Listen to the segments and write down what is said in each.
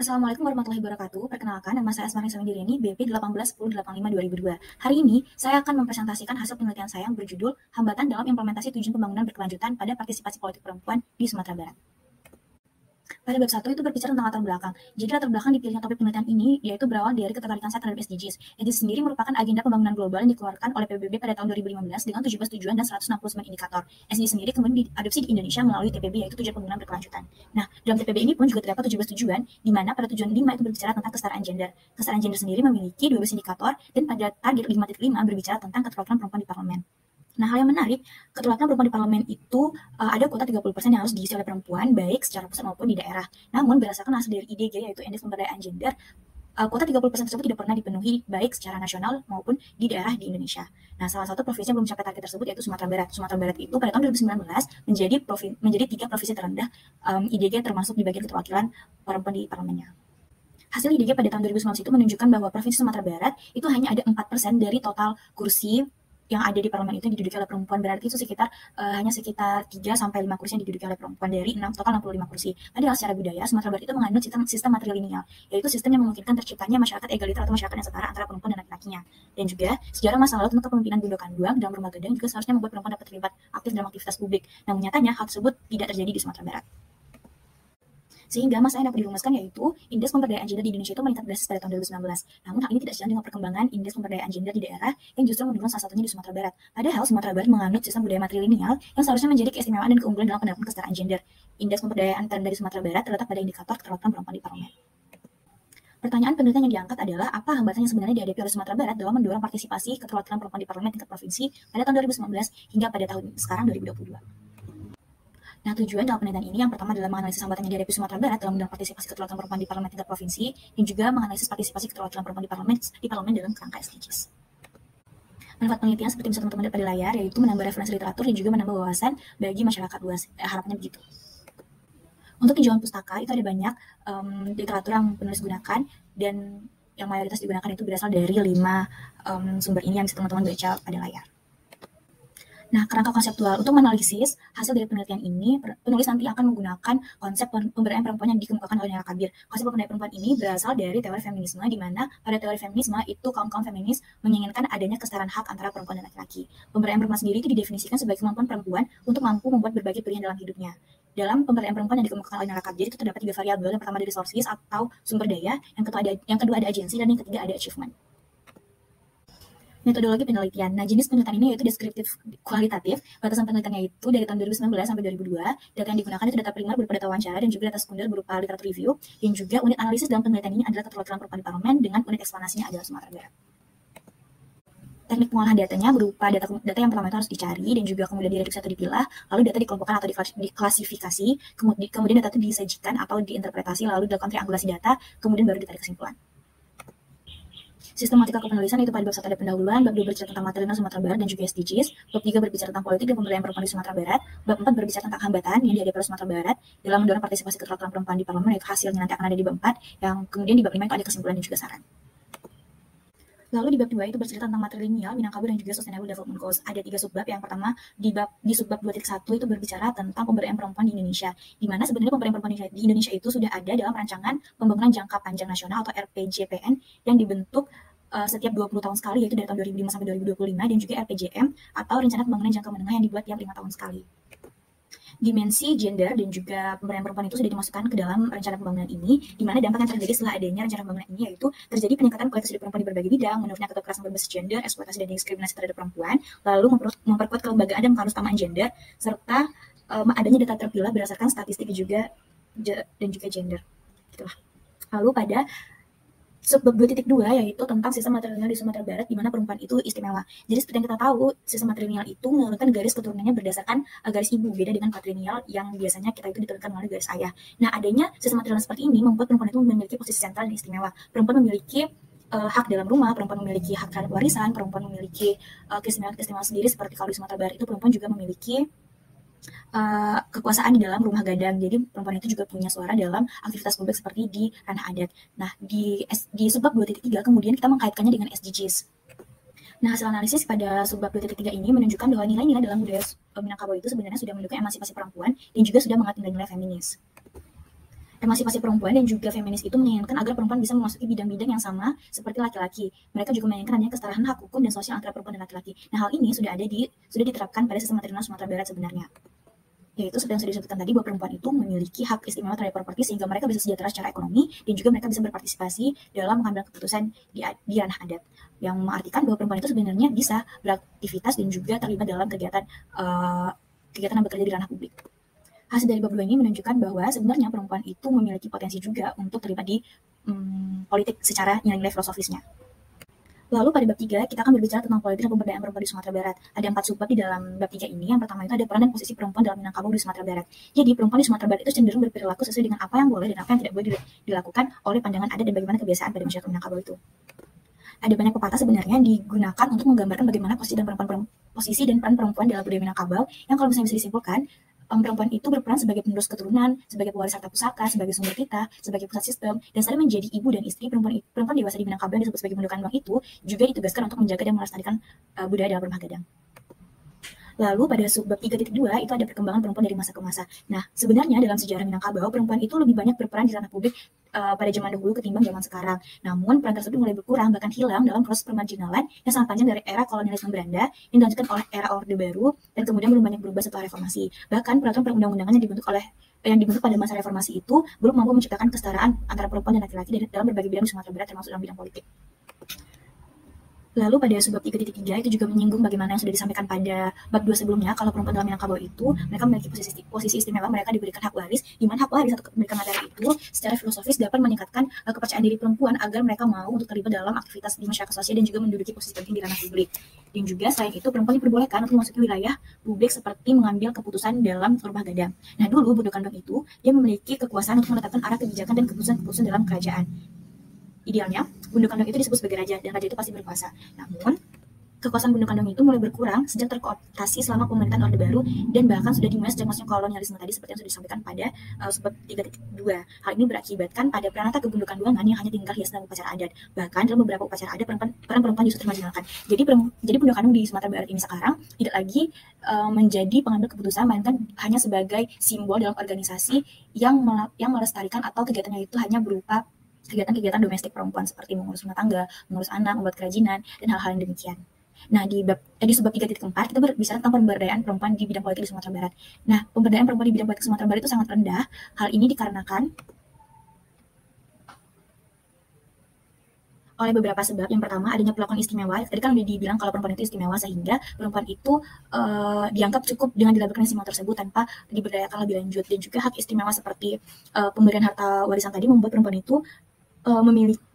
Assalamualaikum warahmatullahi wabarakatuh. Perkenalkan, nama saya Asmari Samindiriani, BP 181085-2002. Hari ini, saya akan mempresentasikan hasil penelitian saya yang berjudul Hambatan dalam Implementasi Tujuan Pembangunan Berkelanjutan pada Partisipasi Politik Perempuan di Sumatera Barat. Pada bab 1 itu berbicara tentang latar belakang. Jadi latar belakang dipilihnya topik penelitian ini yaitu berawal dari ketertarikan saya terhadap SDGs. SDGs sendiri merupakan agenda pembangunan global yang dikeluarkan oleh PBB pada tahun 2015 dengan 17 tujuan dan 169 indikator. SDGs sendiri kemudian diadopsi di Indonesia melalui TPB yaitu tujuan pembangunan berkelanjutan. Nah, dalam TPB ini pun juga terdapat 17 tujuan di mana pada tujuan 5 itu berbicara tentang kesetaraan gender. Kesetaraan gender sendiri memiliki 12 indikator dan pada target 5.5 berbicara tentang keterwakilan perempuan di parlemen. Nah, hal yang menarik, keterwakilan perempuan di parlemen itu ada kuota 30% yang harus diisi oleh perempuan, baik secara pusat maupun di daerah. Namun, berdasarkan hasil dari IDG, yaitu Indeks Pemberdayaan Gender, kuota 30% tersebut tidak pernah dipenuhi, baik secara nasional maupun di daerah di Indonesia. Nah, salah satu provinsi yang belum mencapai target tersebut yaitu Sumatera Barat. Sumatera Barat itu pada tahun 2019 menjadi 3 provinsi terendah IDG termasuk di bagian keterwakilan perempuan di parlemennya. Hasil IDG pada tahun 2019 itu menunjukkan bahwa Provinsi Sumatera Barat itu hanya ada 4% dari total kursi yang ada di parlemen itu diduduki oleh perempuan. Berarti itu hanya sekitar 3-5 kursi yang diduduki oleh perempuan dari total 65 kursi. Padahal secara budaya, Sumatera Barat itu menganut sistem matrilineal, yaitu sistem yang memungkinkan terciptanya masyarakat egaliter atau masyarakat yang setara antara perempuan dan laki-lakinya. Dan juga sejarah masa lalu tentang kepemimpinan Bundo Kanduang dalam rumah gadang juga seharusnya membuat perempuan dapat terlibat aktif dalam aktivitas publik. Namun nyatanya hal tersebut tidak terjadi di Sumatera Barat. Sehingga masalah yang dapat dirumuskan yaitu Indeks Pemberdayaan Gender di Indonesia itu meningkat drastis pada tahun 2019. Namun hal ini tidak sejalan dengan perkembangan Indeks Pemberdayaan Gender di daerah yang justru menurun salah satunya di Sumatera Barat. Padahal Sumatera Barat menganut sistem budaya matrilineal yang seharusnya menjadi keistimewaan dan keunggulan dalam penerapan kesetaraan gender. Indeks Pemberdayaan terendah di Sumatera Barat terletak pada indikator keterwakilan perempuan di parlemen. Pertanyaan penelitian yang diangkat adalah apa hambatan yang sebenarnya dihadapi oleh Sumatera Barat dalam mendorong partisipasi keterwakilan perempuan di parlemen tingkat provinsi pada tahun 2019 hingga pada tahun sekarang 2022. Nah, tujuan dalam penelitian ini yang pertama adalah menganalisis hambatan yang dihadapi Sumatera Barat dalam mendorong partisipasi keterwakilan perempuan di parlemen tingkat provinsi dan juga menganalisis partisipasi keterwakilan perempuan di parlemen dalam kerangka SDGs. Manfaat penelitian seperti bisa teman-teman lihat pada layar yaitu menambah referensi literatur dan juga menambah wawasan bagi masyarakat luas. Harapannya begitu. Untuk tinjauan pustaka itu ada banyak literatur yang penulis gunakan dan yang mayoritas digunakan itu berasal dari 5 sumber ini yang bisa teman-teman baca pada layar. Nah, kerangka konseptual untuk menganalisis hasil dari penelitian ini, penulis nanti akan menggunakan konsep pemberdayaan perempuan yang dikemukakan oleh Nela Kadir. Konsep pemberdayaan perempuan ini berasal dari teori feminisme, di mana pada teori feminisme itu kaum-kaum feminis menginginkan adanya kesetaraan hak antara perempuan dan laki-laki. Pemberdayaan perempuan sendiri itu didefinisikan sebagai kemampuan perempuan untuk mampu membuat berbagai pilihan dalam hidupnya. Dalam pemberdayaan perempuan yang dikemukakan oleh Nela Kadir itu terdapat 3 variabel. Yang pertama ada resources atau sumber daya, yang kedua ada agensi, dan yang ketiga ada achievement. Metodologi penelitian. Nah, jenis penelitian ini yaitu deskriptif kualitatif. Batasan penelitiannya itu dari tahun 2019 sampai 2002. Data yang digunakan itu data primer berupa data wawancara dan juga data sekunder berupa literatur review. Dan juga unit analisis dalam penelitian ini adalah keterwakilan perempuan di parlemen dengan unit eksplanasinya adalah Sumatera Barat. Teknik pengolahan datanya berupa data yang pertama itu harus dicari dan juga kemudian direduksi atau dipilah, lalu data dikelompokkan atau diklasifikasi, kemudian data itu disajikan atau diinterpretasi, lalu dilakukan triangulasi data, kemudian baru ditarik kesimpulan. Sistematika kepenulisan itu pada bab 1 ada pendahuluan, bab 2 berbicara tentang materi Sumatera Barat dan juga SDGs, bab 3 berbicara tentang politik dan pemberdayaan perempuan di Sumatera Barat, bab 4 berbicara tentang hambatan yang dihadapi oleh Sumatera Barat dalam mendorong partisipasi keterwakilan perempuan di parlemen, yaitu hasilnya nanti akan ada di bab 4, yang kemudian di bab 5 itu ada kesimpulan dan juga saran. Lalu di bab 2 itu bercerita tentang matrilineal, Minangkabau dan juga Sustainable Development Goals. Ada 3 subbab. Yang pertama di subbab 2.1 itu berbicara tentang pemberdayaan perempuan di Indonesia. Di mana sebenarnya pemberdayaan perempuan di Indonesia itu sudah ada dalam rancangan pembangunan jangka panjang nasional atau RPJPN yang dibentuk setiap 20 tahun sekali, yaitu dari tahun 2005 sampai 2025, dan juga RPJM atau rencana pembangunan jangka menengah yang dibuat tiap 5 tahun sekali. Dimensi gender dan juga pemberdayaan perempuan itu sudah dimasukkan ke dalam rencana pembangunan ini, di mana dampak yang terjadi setelah adanya rencana pembangunan ini yaitu terjadi peningkatan kualitas hidup perempuan di berbagai bidang, menurunnya kekerasan berbasis gender, eksploitasi dan diskriminasi terhadap perempuan, lalu memperkuat kelembagaan dan keharusutamaan gender, serta adanya data terpilah berdasarkan statistik dan juga gender. Itulah. Lalu pada subbab 2.2 yaitu tentang sistem matrilineal di Sumatera Barat, di mana perempuan itu istimewa. Jadi seperti yang kita tahu, sistem matrilineal itu menurunkan garis keturunannya berdasarkan garis ibu, beda dengan patrilineal yang biasanya kita itu diturunkan melalui garis ayah. Nah, adanya sistem matrilineal seperti ini membuat perempuan itu memiliki posisi sentral dan istimewa. Perempuan memiliki hak dalam rumah, perempuan memiliki hak terhadap warisan, perempuan memiliki keistimewaan sendiri, seperti kalau di Sumatera Barat itu perempuan juga memiliki kekuasaan di dalam rumah gadang. Jadi perempuan itu juga punya suara dalam aktivitas publik seperti di ranah adat. Nah, di subbab 2.3 kemudian kita mengkaitkannya dengan SDGs. Nah, hasil analisis pada subbab 2.3 ini menunjukkan bahwa nilai-nilai dalam budaya Minangkabau itu sebenarnya sudah mendukung emansipasi perempuan dan juga sudah mengangkat nilai-nilai feminis. Emansipasi perempuan dan juga feminis itu menginginkan agar perempuan bisa memasuki bidang-bidang yang sama seperti laki-laki. Mereka juga menginginkan adanya kesetaraan hak hukum dan sosial antara perempuan dan laki-laki. Nah, hal ini sudah diterapkan pada sistem maternal Sumatera Barat sebenarnya. Yaitu seperti yang sudah disebutkan tadi, bahwa perempuan itu memiliki hak istimewa terhadap properti sehingga mereka bisa sejahtera secara ekonomi dan juga mereka bisa berpartisipasi dalam mengambil keputusan di ranah adat. Yang mengartikan bahwa perempuan itu sebenarnya bisa beraktivitas dan juga terlibat dalam kegiatan yang bekerja di ranah publik. Hasil dari bab 2 ini menunjukkan bahwa sebenarnya perempuan itu memiliki potensi juga untuk terlibat di politik secara nilai-nilai filosofisnya. Lalu pada bab 3, kita akan berbicara tentang politik dan pemberdayaan perempuan di Sumatera Barat. Ada 4 subbab di dalam bab 3 ini. Yang pertama itu ada peran dan posisi perempuan dalam Minangkabau di Sumatera Barat. Jadi perempuan di Sumatera Barat itu cenderung berperilaku sesuai dengan apa yang boleh dan apa yang tidak boleh dilakukan oleh pandangan adat dan bagaimana kebiasaan pada masyarakat Minangkabau itu. Ada banyak pepatah sebenarnya digunakan untuk menggambarkan bagaimana posisi dan peran perempuan dalam budaya Minangkabau, yang kalau misalnya bisa disimpulkan, perempuan itu berperan sebagai penerus keturunan, sebagai pewaris harta pusaka, sebagai sumber kita, sebagai pusat sistem, dan selain menjadi ibu dan istri. Perempuan dewasa di Minangkabau yang disebut sebagai Bundu Kandang itu juga ditugaskan untuk menjaga dan melestarikan budaya dalam rumah gadang. Lalu pada subbab 3.2 itu ada perkembangan perempuan dari masa ke masa. Nah, sebenarnya dalam sejarah Minangkabau, perempuan itu lebih banyak berperan di ranah publik pada zaman dahulu ketimbang zaman sekarang. Namun, peran tersebut mulai berkurang, bahkan hilang dalam proses permarginalan yang sangat panjang dari era kolonialisme Belanda yang dilanjutkan oleh era Orde Baru dan kemudian belum banyak berubah setelah reformasi. Bahkan peraturan perundang-undangan yang dibentuk pada masa reformasi itu belum mampu menciptakan kesetaraan antara perempuan dan laki-laki dalam berbagai bidang di Sumatera Barat, termasuk dalam bidang politik. Lalu pada subbab 3.3 itu juga menyinggung bagaimana yang sudah disampaikan pada bab 2 sebelumnya, kalau perempuan dalam Minangkabau itu mereka memiliki posisi istimewa, mereka diberikan hak waris, di mana hak waris atau kepemilikan materi itu secara filosofis dapat meningkatkan kepercayaan diri perempuan agar mereka mau untuk terlibat dalam aktivitas di masyarakat sosial dan juga menduduki posisi penting di ranah publik. Dan juga selain itu perempuan diperbolehkan untuk memasuki wilayah publik seperti mengambil keputusan dalam rumah gadang. Nah, dulu Bundu Kandang itu dia memiliki kekuasaan untuk menetapkan arah kebijakan dan keputusan-keputusan dalam kerajaan. Idealnya, Bundu Kandang itu disebut sebagai raja, dan raja itu pasti berkuasa. Namun, kekuasaan Bundu Kandang itu mulai berkurang sejak terkooptasi selama pemerintahan Orde Baru dan bahkan sudah dimulai sejak masuknya kolonialisme tadi seperti yang sudah disampaikan pada subbab 3.2. Hal ini berakibatkan pada peranata kebundukanduangan yang hanya tinggal hias dalam upacara adat. Bahkan dalam beberapa upacara adat peran perempuan justru termarginalkan. Jadi Bundu Kandang di Sumatera Barat ini sekarang tidak lagi menjadi pengambil keputusan, melainkan hanya sebagai simbol dalam organisasi yang melestarikan atau kegiatannya itu hanya berupa kegiatan-kegiatan domestik perempuan seperti mengurus rumah tangga, mengurus anak, membuat kerajinan, dan hal-hal yang demikian. Nah, di subbab 3.4 kita berbicara tentang pemberdayaan perempuan di bidang politik di Sumatera Barat. Nah, pemberdayaan perempuan di bidang politik Sumatera Barat itu sangat rendah. Hal ini dikarenakan oleh beberapa sebab. Yang pertama, adanya perlakuan istimewa. Tadi kan udah dibilang kalau perempuan itu istimewa, sehingga perempuan itu dianggap cukup dengan dilakukan istimewa tersebut tanpa diberdayakan lebih lanjut. Dan juga hak istimewa seperti pemberian harta warisan tadi membuat perempuan itu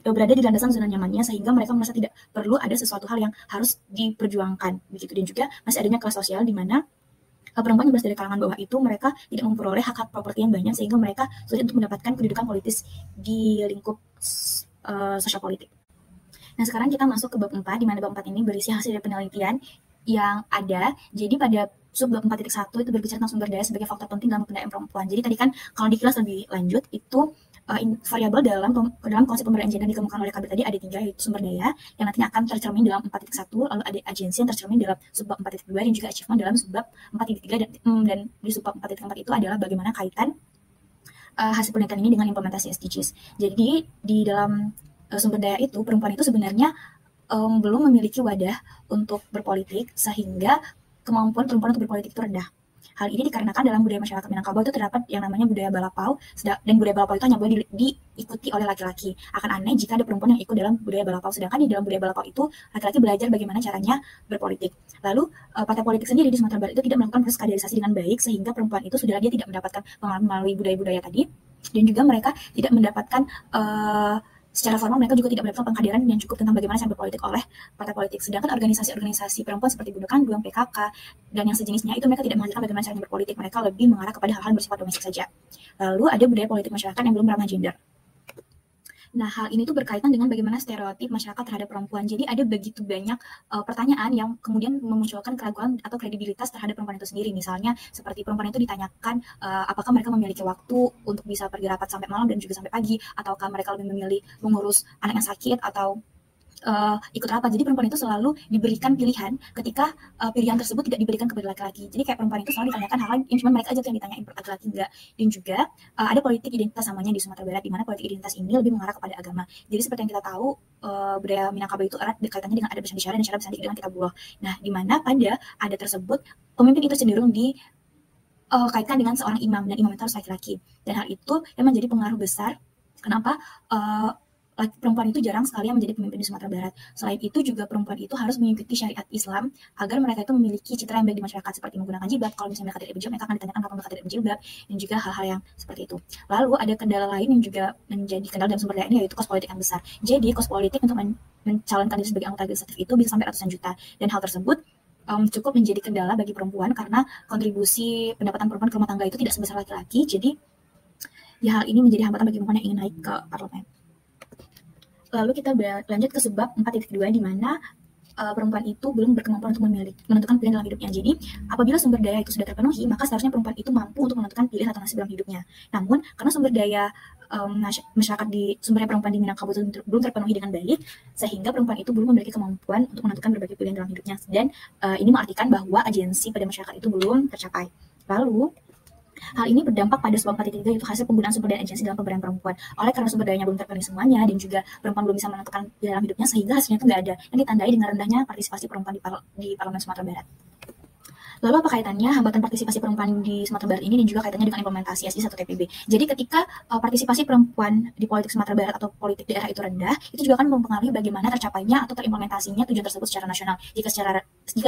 berada di landasan zona nyamannya, sehingga mereka merasa tidak perlu ada sesuatu hal yang harus diperjuangkan begitu. Dan juga masih adanya kelas sosial di mana perempuan yang berasal dari kalangan bawah itu mereka tidak memperoleh hak-hak properti yang banyak, sehingga mereka sulit untuk mendapatkan kedudukan politis di lingkup sosial politik. Nah, sekarang kita masuk ke bab 4, di mana bab 4 ini berisi hasil dari penelitian yang ada. Jadi pada subbab 4.1 itu berbicara tentang sumber daya sebagai faktor penting dalam pemberdayaan perempuan. Jadi tadi kan kalau dikilas lebih lanjut itu variabel dalam konsep pemberdayaan gender dikemukakan oleh Kabir tadi ada 3, yaitu sumber daya yang nantinya akan tercermin dalam 4.1, lalu ada agensi yang tercermin dalam subbab 4.2, dan juga achievement dalam subbab 4.3, dan di subbab 4.4 itu adalah bagaimana kaitan hasil penelitian ini dengan implementasi SDGs. Jadi di dalam sumber daya itu perempuan itu sebenarnya belum memiliki wadah untuk berpolitik, sehingga kemampuan perempuan untuk berpolitik itu rendah. Hal ini dikarenakan dalam budaya masyarakat Minangkabau itu terdapat yang namanya budaya balapau, dan budaya balapau itu hanya boleh diikuti oleh laki-laki. Akan aneh jika ada perempuan yang ikut dalam budaya balapau, sedangkan di dalam budaya balapau itu laki-laki belajar bagaimana caranya berpolitik. Lalu partai politik sendiri di Sumatera Barat itu tidak melakukan proses kaderisasi dengan baik, sehingga perempuan itu sudah dia tidak mendapatkan pengalaman melalui budaya-budaya tadi, dan juga mereka tidak mendapatkan secara formal mereka juga tidak mendapatkan pengkaderan yang cukup tentang bagaimana cara berpolitik oleh partai politik. Sedangkan organisasi-organisasi perempuan seperti Bundu Kandang, PKK, dan yang sejenisnya itu mereka tidak mengajarkan bagaimana cara berpolitik. Mereka lebih mengarah kepada hal-hal yang bersifat domestik saja. Lalu ada budaya politik masyarakat yang belum ramah gender. Nah, hal ini tuh berkaitan dengan bagaimana stereotip masyarakat terhadap perempuan. Jadi ada begitu banyak pertanyaan yang kemudian memunculkan keraguan atau kredibilitas terhadap perempuan itu sendiri. Misalnya seperti perempuan itu ditanyakan apakah mereka memiliki waktu untuk bisa pergi rapat sampai malam dan juga sampai pagi, ataukah mereka lebih memilih mengurus anak yang sakit atau ikut rapat. Jadi perempuan itu selalu diberikan pilihan ketika pilihan tersebut tidak diberikan kepada laki-laki. Jadi kayak perempuan itu selalu ditanyakan hal yang cuma mereka aja tuh yang ditanyain, laki-laki enggak. Dan juga ada politik identitas namanya di Sumatera Barat, di mana politik identitas ini lebih mengarah kepada agama. Jadi seperti yang kita tahu, budaya Minangkabau itu erat kaitannya dengan adat bersandisyara dan cara bersandi dengan kitabullah. Nah, di mana pada adat tersebut pemimpin itu cenderung kaitkan dengan seorang imam, dan imam itu harus laki-laki. Dan hal itu yang menjadi pengaruh besar kenapa perempuan itu jarang sekali yang menjadi pemimpin di Sumatera Barat. Selain itu juga perempuan itu harus mengikuti syariat Islam agar mereka itu memiliki citra yang baik di masyarakat, seperti menggunakan jilbab. Kalau misalnya mereka tidak berjilbab, mereka akan ditanyakan kenapa mereka tidak berjilbab, dan juga hal-hal yang seperti itu. Lalu ada kendala lain yang juga menjadi kendala dalam sumber daya ini, yaitu kos politik yang besar. Jadi kos politik untuk mencalonkan diri sebagai anggota legislatif itu bisa sampai ratusan juta, dan hal tersebut cukup menjadi kendala bagi perempuan karena kontribusi pendapatan perempuan ke rumah tangga itu tidak sebesar laki-laki. Jadi ya hal ini menjadi hambatan bagi perempuan yang ingin naik ke parlemen. Lalu kita lanjut ke sebab 4.2, di mana perempuan itu belum berkemampuan untuk menentukan pilihan dalam hidupnya. Jadi apabila sumber daya itu sudah terpenuhi, maka seharusnya perempuan itu mampu untuk menentukan pilihan atau nasib dalam hidupnya. Namun karena sumber daya masyarakat sumber daya perempuan di Minangkabau itu belum terpenuhi dengan baik, sehingga perempuan itu belum memiliki kemampuan untuk menentukan berbagai pilihan dalam hidupnya. Dan ini mengartikan bahwa agensi pada masyarakat itu belum tercapai. Lalu hal ini berdampak pada sebab 4.3, yaitu hasil penggunaan sumber daya agensi dalam pemberdayaan perempuan. Oleh karena sumber dayanya belum terpenuhi semuanya, dan juga perempuan belum bisa menentukan pilihan dalam hidupnya, sehingga hasilnya itu nggak ada, yang ditandai dengan rendahnya partisipasi perempuan di Parlemen Sumatera Barat. Lalu apa kaitannya hambatan partisipasi perempuan di Sumatera Barat ini dan juga kaitannya dengan implementasi SI 1 TPB? Jadi ketika partisipasi perempuan di politik Sumatera Barat atau politik daerah itu rendah, itu juga akan mempengaruhi bagaimana tercapainya atau terimplementasinya tujuan tersebut secara nasional. Jika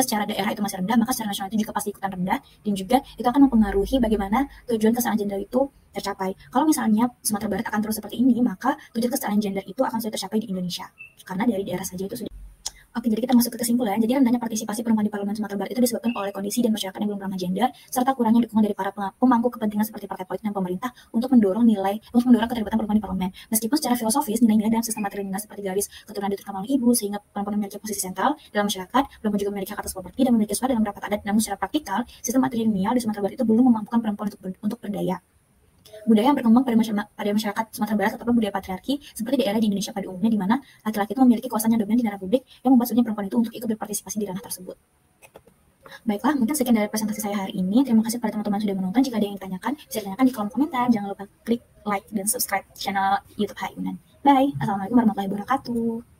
secara daerah itu masih rendah, maka secara nasional itu juga pasti ikutan rendah, dan juga itu akan mempengaruhi bagaimana tujuan kesetaraan gender itu tercapai. Kalau misalnya Sumatera Barat akan terus seperti ini, maka tujuan kesetaraan gender itu akan sulit tercapai di Indonesia, karena dari daerah saja itu sudah. Oke, jadi kita masuk ke kesimpulan. Jadi rendahnya partisipasi perempuan di Parlemen Sumatera Barat itu disebabkan oleh kondisi dan masyarakat yang belum ramah gender, serta kurangnya dukungan dari para pemangku kepentingan seperti partai politik dan pemerintah untuk mendorong keterlibatan perempuan di parlemen. Meskipun secara filosofis nilai-nilai dalam sistem matrilineal seperti garis keturunan diterima oleh ibu, sehingga perempuan memiliki posisi sentral dalam masyarakat, perempuan juga memiliki hak atas properti dan memiliki suara dalam rapat adat. Namun secara praktikal, sistem matrilineal di Sumatera Barat itu belum memampukan perempuan untuk berdaya. Budaya yang berkembang pada masyarakat Sumatera Barat ataupun budaya patriarki seperti daerah di Indonesia pada umumnya, di mana laki-laki itu memiliki kuasa yang dominan di dalam publik yang membuat sulitnya perempuan itu untuk ikut berpartisipasi di ranah tersebut. Baiklah, mungkin sekian dari presentasi saya hari ini. Terima kasih kepada teman-teman sudah menonton. Jika ada yang ditanyakan, bisa ditanyakan di kolom komentar. Jangan lupa klik like dan subscribe channel YouTube Hayunan. Bye. Assalamualaikum warahmatullahi wabarakatuh.